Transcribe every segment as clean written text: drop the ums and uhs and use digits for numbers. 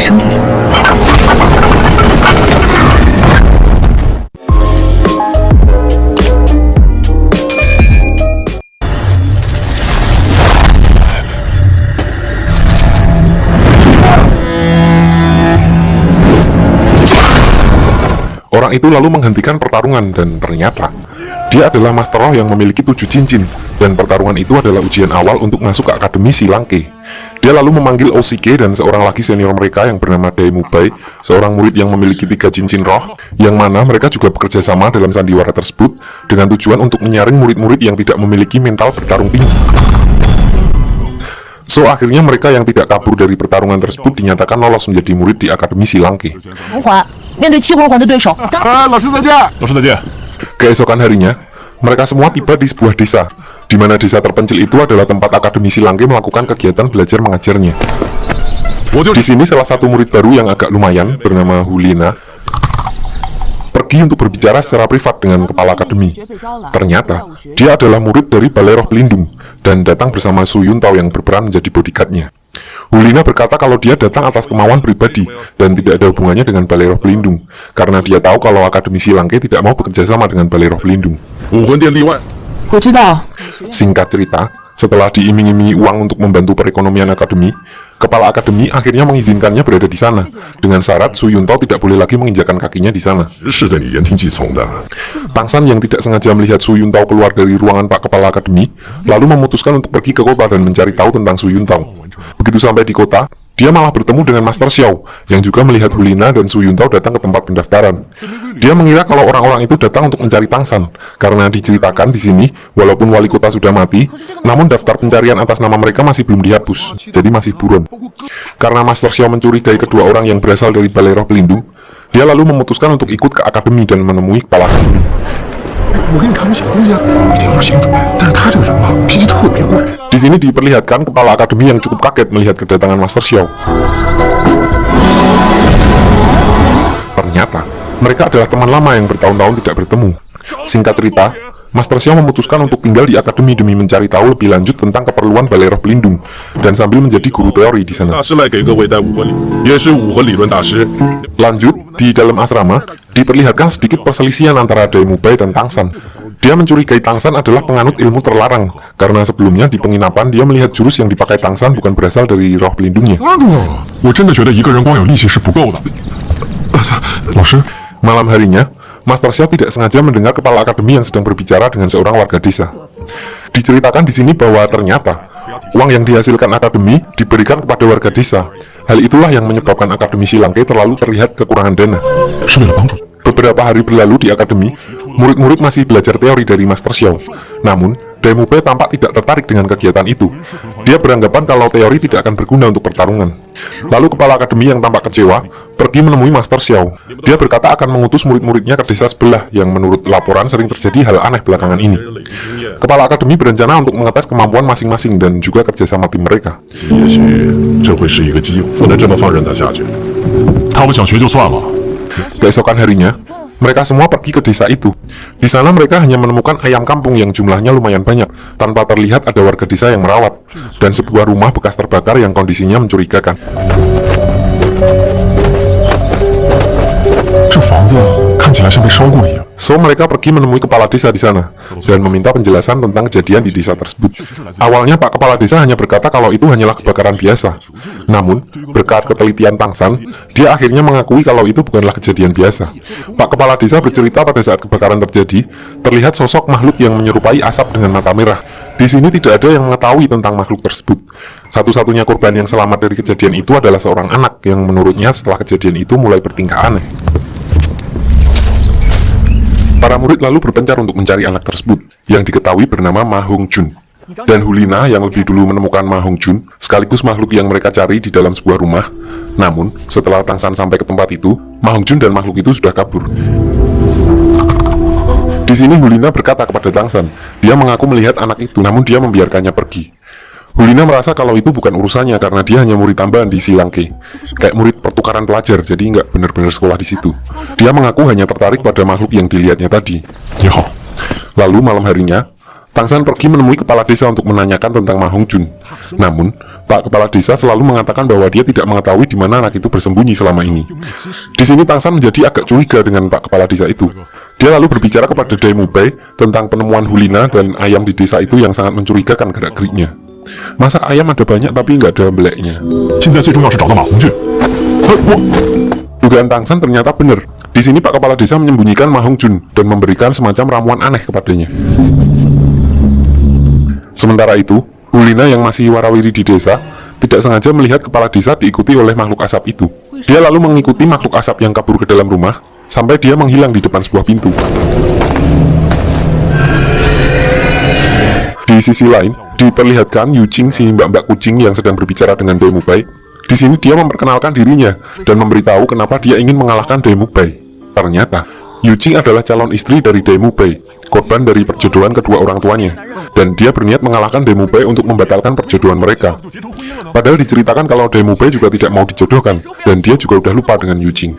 生这里。Orang itu lalu menghentikan pertarungan dan ternyata dia adalah Master Roh yang memiliki 7 cincin dan pertarungan itu adalah ujian awal untuk masuk ke Akademi Silangke. Dia lalu memanggil Oshike dan seorang lagi senior mereka yang bernama Daemubai, seorang murid yang memiliki 3 cincin roh, yang mana mereka juga bekerja sama dalam sandiwara tersebut dengan tujuan untuk menyaring murid-murid yang tidak memiliki mental bertarung tinggi. So, akhirnya mereka yang tidak kabur dari pertarungan tersebut dinyatakan lolos menjadi murid di Akademi Silangke. Keesokan harinya, mereka semua tiba di sebuah desa, di mana desa terpencil itu adalah tempat Akademi Silangke melakukan kegiatan belajar mengajarnya. Di sini salah satu murid baru yang agak lumayan, bernama Hulina, pergi untuk berbicara secara privat dengan kepala akademi. Ternyata, dia adalah murid dari Balai Roh Pelindung, dan datang bersama Su Yuntao yang berperan menjadi bodyguardnya. Hulina berkata kalau dia datang atas kemauan pribadi, dan tidak ada hubungannya dengan Balai Roh Pelindung, karena dia tahu kalau Akademi Silangke tidak mau bekerja sama dengan Balai Roh Pelindung. Singkat cerita, setelah diiming-imingi uang untuk membantu perekonomian akademi, kepala akademi akhirnya mengizinkannya berada di sana, dengan syarat Su Yuntao tidak boleh lagi menginjakan kakinya di sana. Tangsan yang tidak sengaja melihat Su Yuntao keluar dari ruangan Pak Kepala Akademi, lalu memutuskan untuk pergi ke kota dan mencari tahu tentang Su Yuntao. Begitu sampai di kota, dia malah bertemu dengan Master Xiao, yang juga melihat Hulina dan Su Yuntao datang ke tempat pendaftaran. Dia mengira kalau orang-orang itu datang untuk mencari Tangsan, karena diceritakan di sini, walaupun wali kota sudah mati, namun daftar pencarian atas nama mereka masih belum dihapus, jadi masih buron. Karena Master Xiao mencurigai kedua orang yang berasal dari Balai Roh Pelindung, dia lalu memutuskan untuk ikut ke akademi dan menemui kepala akademi. Di sini diperlihatkan kepala akademi yang cukup kaget melihat kedatangan Master Xiao. Ternyata, mereka adalah teman lama yang bertahun-tahun tidak bertemu. Singkat cerita, Master Xiao memutuskan untuk tinggal di akademi demi mencari tahu lebih lanjut tentang keperluan Balai Roh Pelindung, dan sambil menjadi guru teori di sana. Lanjut, di dalam asrama, diperlihatkan sedikit perselisihan antara Daemubai dan Tangsan. Dia mencurigai Tangsan adalah penganut ilmu terlarang, karena sebelumnya di penginapan dia melihat jurus yang dipakai Tangsan bukan berasal dari roh pelindungnya. Malam harinya, Master Xiao tidak sengaja mendengar kepala akademi yang sedang berbicara dengan seorang warga desa. Diceritakan di sini bahwa ternyata uang yang dihasilkan akademi diberikan kepada warga desa. Hal itulah yang menyebabkan Akademi Silangke terlalu terlihat kekurangan dana. Beberapa hari berlalu di akademi, murid-murid masih belajar teori dari Master Xiao. Namun, Daemubai tampak tidak tertarik dengan kegiatan itu. Dia beranggapan kalau teori tidak akan berguna untuk pertarungan. Lalu kepala akademi yang tampak kecewa pergi menemui Master Xiao. Dia berkata akan mengutus murid-muridnya ke desa sebelah yang menurut laporan sering terjadi hal aneh belakangan ini. Kepala akademi berencana untuk mengetes kemampuan masing-masing dan juga kerjasama tim mereka. Keesokan harinya, mereka semua pergi ke desa itu. Di sana mereka hanya menemukan ayam kampung yang jumlahnya lumayan banyak, tanpa terlihat ada warga desa yang merawat, dan sebuah rumah bekas terbakar yang kondisinya mencurigakan. So, mereka pergi menemui kepala desa di sana dan meminta penjelasan tentang kejadian di desa tersebut. Awalnya Pak Kepala Desa hanya berkata kalau itu hanyalah kebakaran biasa. Namun, berkat ketelitian Tangsan, dia akhirnya mengakui kalau itu bukanlah kejadian biasa. Pak Kepala Desa bercerita pada saat kebakaran terjadi, terlihat sosok makhluk yang menyerupai asap dengan mata merah. Di sini tidak ada yang mengetahui tentang makhluk tersebut. Satu-satunya korban yang selamat dari kejadian itu adalah seorang anak yang menurutnya setelah kejadian itu mulai bertingkah aneh. Para murid lalu berpencar untuk mencari anak tersebut, yang diketahui bernama Ma Hongjun. Dan Hulina yang lebih dulu menemukan Ma Hongjun, sekaligus makhluk yang mereka cari di dalam sebuah rumah. Namun, setelah Tangsan sampai ke tempat itu, Ma Hongjun dan makhluk itu sudah kabur. Di sini Hulina berkata kepada Tangsan, dia mengaku melihat anak itu, namun dia membiarkannya pergi. Hulina merasa kalau itu bukan urusannya karena dia hanya murid tambahan di Silangke, kayak murid pertukaran pelajar, jadi nggak benar-benar sekolah di situ. Dia mengaku hanya tertarik pada makhluk yang dilihatnya tadi. Lalu malam harinya, Tangsan pergi menemui kepala desa untuk menanyakan tentang Ma Hongjun. Namun, Pak Kepala Desa selalu mengatakan bahwa dia tidak mengetahui di mana anak itu bersembunyi selama ini. Di sini Tang San menjadi agak curiga dengan Pak Kepala Desa itu. Dia lalu berbicara kepada Dai Mubei tentang penemuan Hulina dan ayam di desa itu yang sangat mencurigakan gerak-geriknya. Masa ayam ada banyak tapi nggak ada beleknya? Dugaan Tang San ternyata benar. Di sini Pak Kepala Desa menyembunyikan Ma Hongjun dan memberikan semacam ramuan aneh kepadanya. Sementara itu, Hulina yang masih warawiri di desa tidak sengaja melihat kepala desa diikuti oleh makhluk asap itu. Dia lalu mengikuti makhluk asap yang kabur ke dalam rumah sampai dia menghilang di depan sebuah pintu. Di sisi lain, diperlihatkan Yu Qing, si mbak-mbak kucing yang sedang berbicara dengan Dai Mubei. Di sini dia memperkenalkan dirinya dan memberitahu kenapa dia ingin mengalahkan Dai Mubei. Ternyata, Yu Qing adalah calon istri dari Dai Mubei, korban dari perjodohan kedua orang tuanya, dan dia berniat mengalahkan Dai Mubei untuk membatalkan perjodohan mereka. Padahal diceritakan kalau Dai Mubei juga tidak mau dijodohkan, dan dia juga udah lupa dengan Yu Qing.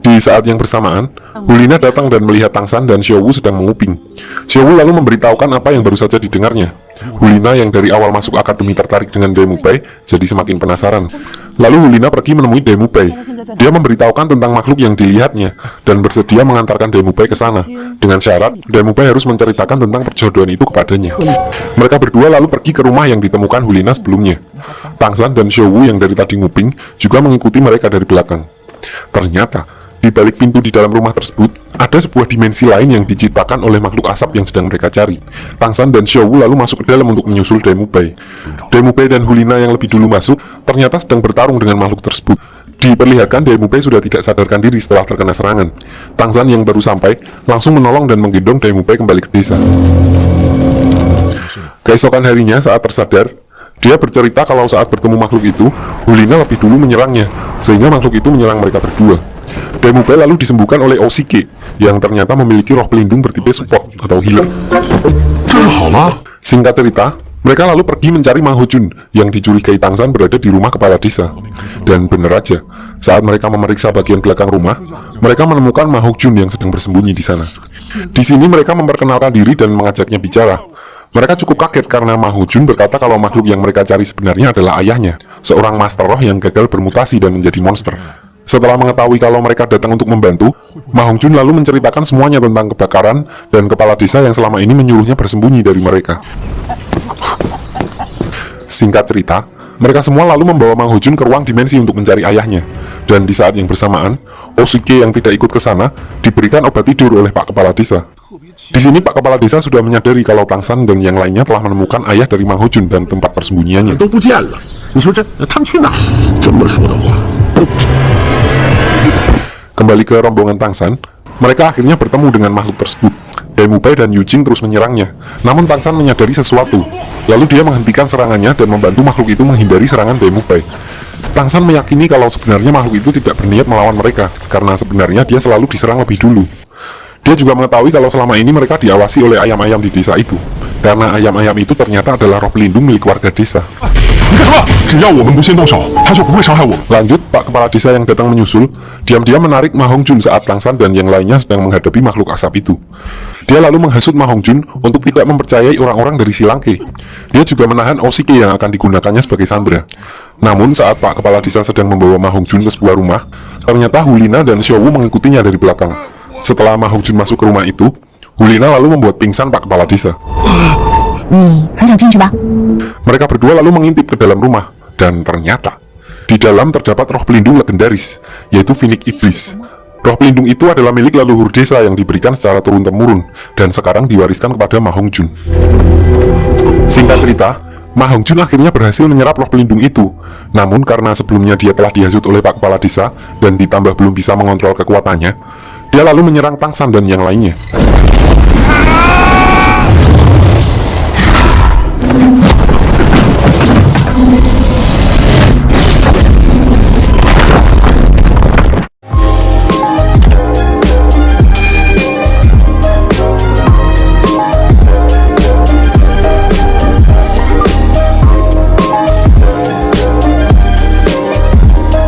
Di saat yang bersamaan, Hulina datang dan melihat Tang San dan Xiao Wu sedang menguping. Xiao Wu lalu memberitahukan apa yang baru saja didengarnya. Hulina yang dari awal masuk akademi tertarik dengan Dai Mubei, jadi semakin penasaran. Lalu Hulina pergi menemui Dai Mubei. Dia memberitahukan tentang makhluk yang dilihatnya dan bersedia mengantarkan Dai Mubei ke sana. Dengan syarat, Dai Mubei harus menceritakan tentang perjodohan itu kepadanya. Mereka berdua lalu pergi ke rumah yang ditemukan Hulina sebelumnya. Tang San dan Xiao Wu yang dari tadi nguping juga mengikuti mereka dari belakang. Ternyata, di balik pintu di dalam rumah tersebut, ada sebuah dimensi lain yang diciptakan oleh makhluk asap yang sedang mereka cari. Tang San dan Xiao Wu lalu masuk ke dalam untuk menyusul Dai Mubei. Dai Mubei dan Hulina yang lebih dulu masuk, ternyata sedang bertarung dengan makhluk tersebut. Diperlihatkan Dai Mubei sudah tidak sadarkan diri setelah terkena serangan. Tang San yang baru sampai, langsung menolong dan menggendong Dai Mubei kembali ke desa. Keesokan harinya saat tersadar, dia bercerita kalau saat bertemu makhluk itu, Hulina lebih dulu menyerangnya, sehingga makhluk itu menyerang mereka berdua. Dai Mubei lalu disembuhkan oleh Oshike, yang ternyata memiliki roh pelindung bertipe support atau healer. Singkat cerita, mereka lalu pergi mencari Ma Hongjun yang dicurigai Tang San berada di rumah kepala desa. Dan benar aja, saat mereka memeriksa bagian belakang rumah, mereka menemukan Ma Hongjun yang sedang bersembunyi di sana. Di sini mereka memperkenalkan diri dan mengajaknya bicara. Mereka cukup kaget karena Ma Hongjun berkata kalau makhluk yang mereka cari sebenarnya adalah ayahnya, seorang master roh yang gagal bermutasi dan menjadi monster. Setelah mengetahui kalau mereka datang untuk membantu, Ma Hongjun lalu menceritakan semuanya tentang kebakaran dan kepala desa yang selama ini menyuruhnya bersembunyi dari mereka. Singkat cerita, mereka semua lalu membawa Ma Hongjun ke ruang dimensi untuk mencari ayahnya. Dan di saat yang bersamaan, Oshike yang tidak ikut ke sana diberikan obat tidur oleh Pak Kepala Desa. Di sini Pak Kepala Desa sudah menyadari kalau Tang San dan yang lainnya telah menemukan ayah dari Ma Hongjun dan tempat persembunyiannya. Kembali ke rombongan Tang San, mereka akhirnya bertemu dengan makhluk tersebut. Dai Mubei dan Yu Qing terus menyerangnya. Namun Tang San menyadari sesuatu. Lalu dia menghentikan serangannya dan membantu makhluk itu menghindari serangan Dai Mubei. Tang San meyakini kalau sebenarnya makhluk itu tidak berniat melawan mereka, karena sebenarnya dia selalu diserang lebih dulu. Dia juga mengetahui kalau selama ini mereka diawasi oleh ayam-ayam di desa itu, karena ayam-ayam itu ternyata adalah roh pelindung milik warga desa. Lanjut, Pak Kepala Desa yang datang menyusul, diam-diam menarik Ma Hongjun saat Tang San dan yang lainnya sedang menghadapi makhluk asap itu. Dia lalu menghasut Ma Hongjun untuk tidak mempercayai orang-orang dari Silangke. Dia juga menahan Oshike yang akan digunakannya sebagai sandera. Namun saat Pak Kepala Desa sedang membawa Ma Hongjun ke sebuah rumah, ternyata Hulina dan Xiao Wu mengikutinya dari belakang. Setelah Ma Hongjun masuk ke rumah itu, Hulina lalu membuat pingsan Pak Kepala Desa. Mereka berdua lalu mengintip ke dalam rumah, dan ternyata di dalam terdapat roh pelindung legendaris, yaitu Finik Iblis. Roh pelindung itu adalah milik leluhur desa yang diberikan secara turun-temurun, dan sekarang diwariskan kepada Ma Hongjun. Singkat cerita, Ma Hongjun akhirnya berhasil menyerap roh pelindung itu. Namun karena sebelumnya dia telah dihasut oleh Pak Kepala Desa, dan ditambah belum bisa mengontrol kekuatannya, dia lalu menyerang Tang San dan yang lainnya.